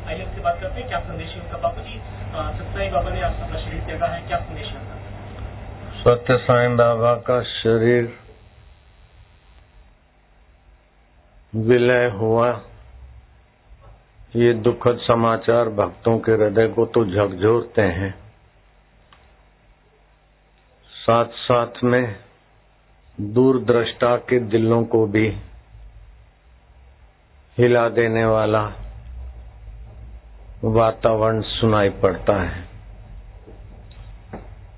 आइए उससे बात करते हैं। क्या संदेश है उनका? बापू जी, सत्य बाबा ने अपना शरीर त्यागा है, क्या संदेश है उनका? सत्य साईं बाबा का शरीर विलय हुआ, ये दुखद समाचार भक्तों के हृदय को तो झकझोरते हैं, साथ साथ में दूरदृष्टा के दिलों को भी हिला देने वाला वातावरण सुनाई पड़ता है।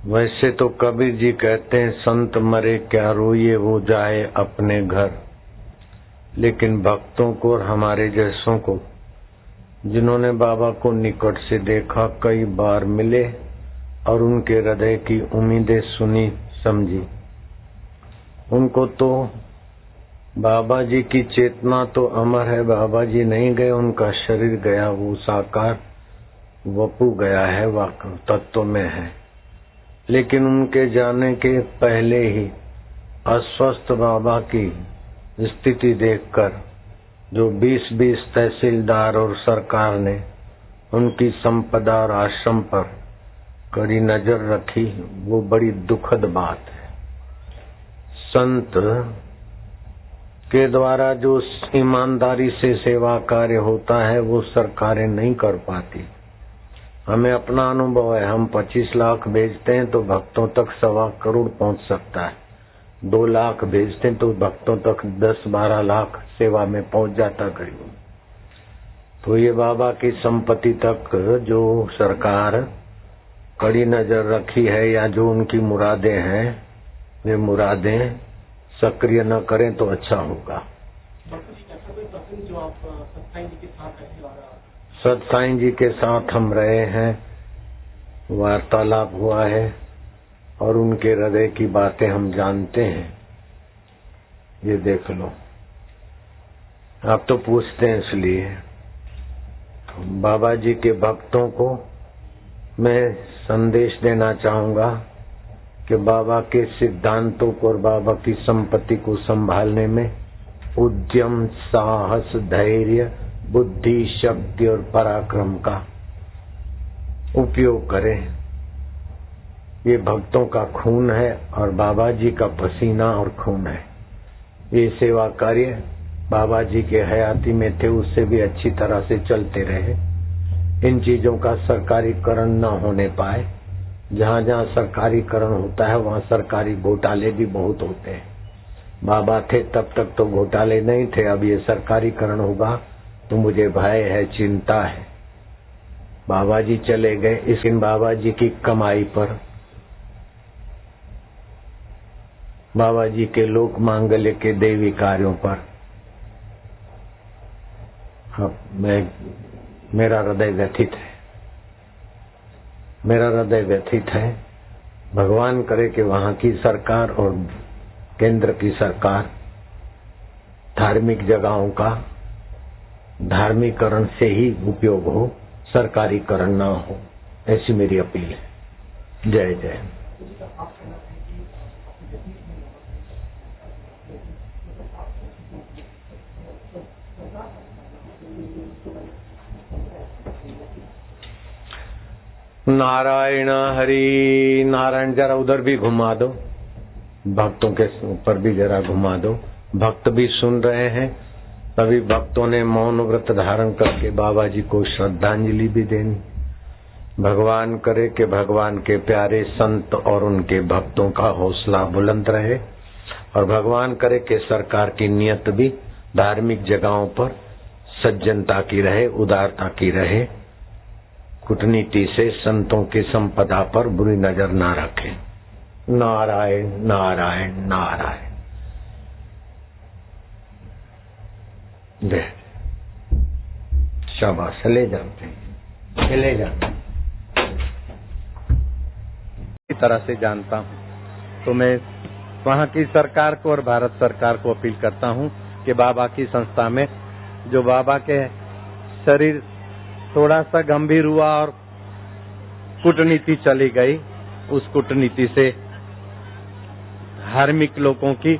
वैसे तो कबीर जी कहते हैं, संत मरे क्या रोइए वो जाए अपने घर, लेकिन भक्तों को और हमारे जैसों को, जिन्होंने बाबा को निकट से देखा, कई बार मिले और उनके हृदय की उम्मीदें सुनी समझी, उनको तो बाबा जी की चेतना तो अमर है। बाबा जी नहीं गए, उनका शरीर गया, वो साकार वपु गया है, वाकई तत्व में है। लेकिन उनके जाने के पहले ही अस्वस्थ बाबा की स्थिति देखकर जो 20-20 तहसीलदार और सरकार ने उनकी संपदा और आश्रम पर कड़ी नजर रखी, वो बड़ी दुखद बात है। संत के द्वारा जो ईमानदारी से सेवा कार्य होता है वो सरकारें नहीं कर पाती। हमें अपना अनुभव है, हम 25 लाख भेजते हैं तो भक्तों तक 1.25 करोड़ पहुंच सकता है, 2 लाख भेजते हैं तो भक्तों तक 10-12 लाख सेवा में पहुंच जाता करीब। तो ये बाबा की संपत्ति तक जो सरकार कड़ी नजर रखी है या जो उनकी मुरादें हैं, वे मुरादें सक्रिय न करें तो अच्छा होगा। सत साईं जी के साथ हम रहे हैं, वार्तालाप हुआ है और उनके हृदय की बातें हम जानते हैं। ये देख लो, आप तो पूछते हैं इसलिए। तो बाबा जी के भक्तों को मैं संदेश देना चाहूंगा कि बाबा के सिद्धांतों को और बाबा की संपत्ति को संभालने में उद्यम, साहस, धैर्य, बुद्धि, शक्ति और पराक्रम का उपयोग करें। ये भक्तों का खून है और बाबा जी का पसीना और खून है। ये सेवा कार्य बाबा जी के हयाती में थे, उससे भी अच्छी तरह से चलते रहे। इन चीजों का सरकारीकरण न होने पाए। जहाँ जहाँ सरकारीकरण होता है वहाँ सरकारी घोटाले भी बहुत होते हैं। बाबा थे तब तक तो घोटाले नहीं थे, अब ये सरकारीकरण होगा तो मुझे भय है, चिंता है। बाबा जी चले गए, इसलिए बाबा जी की कमाई पर, बाबा जी के लोक मांगल्य के देवी कार्यों पर मेरा हृदय व्यथित है, मेरा हृदय व्यथित है। भगवान करे कि वहाँ की सरकार और केंद्र की सरकार धार्मिक जगहों का धार्मिकरण से ही उपयोग हो, सरकारीकरण ना हो, ऐसी मेरी अपील है। जय जय। नारायण हरि नारायण। जरा उधर भी घुमा दो, भक्तों के ऊपर भी जरा घुमा दो। भक्त भी सुन रहे हैं। सभी भक्तों ने मौन व्रत धारण करके बाबा जी को श्रद्धांजलि भी देनी। भगवान करे कि भगवान के प्यारे संत और उनके भक्तों का हौसला बुलंद रहे और भगवान करे कि सरकार की नियत भी धार्मिक जगहों पर सज्जनता की रहे, उदारता की रहे, कूटनीति से संतों की संपदा पर बुरी नजर ना रखे। नारायण नारायण नारायण। जय। शाबाश, ले जाते, ले जाते। इस तरह से जानता हूँ तो मैं वहाँ की सरकार को और भारत सरकार को अपील करता हूँ कि बाबा की संस्था में जो बाबा के शरीर थोड़ा सा गंभीर हुआ और कूटनीति चली गई, उस कूटनीति से धार्मिक लोगों की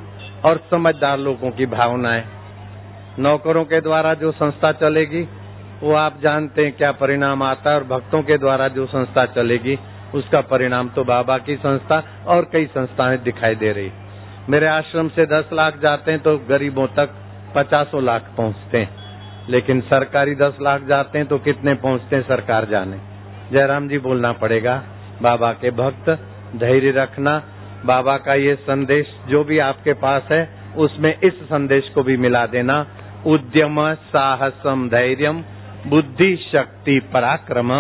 और समझदार लोगों की भावनाएं, नौकरों के द्वारा जो संस्था चलेगी वो आप जानते हैं क्या परिणाम आता है, और भक्तों के द्वारा जो संस्था चलेगी उसका परिणाम तो बाबा की संस्था और कई संस्थाएं दिखाई दे रही। मेरे आश्रम से 10 लाख जाते हैं तो गरीबों तक 50 लाख पहुंचते हैं, लेकिन सरकारी 10 लाख जाते हैं तो कितने पहुंचते हैं सरकार जाने। जयराम जी बोलना पड़ेगा, बाबा के भक्त धैर्य रखना। बाबा का ये संदेश जो भी आपके पास है उसमें इस संदेश को भी मिला देना। उद्यम साहसम धैर्यम बुद्धि शक्ति पराक्रम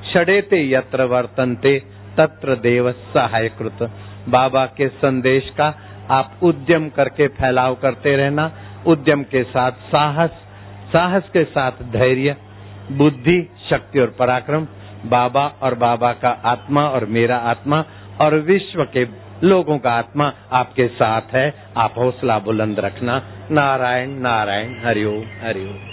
षडेते यत्र वर्तन्ते तत्र देव सहायकृत। बाबा के संदेश का आप उद्यम करके फैलाव करते रहना। उद्यम के साथ साहस, साहस के साथ धैर्य, बुद्धि शक्ति और पराक्रम। बाबा और बाबा का आत्मा और मेरा आत्मा और विश्व के लोगों का आत्मा आपके साथ है। आप हौसला बुलंद रखना। नारायण नारायण, हरि ओम हरि ओम।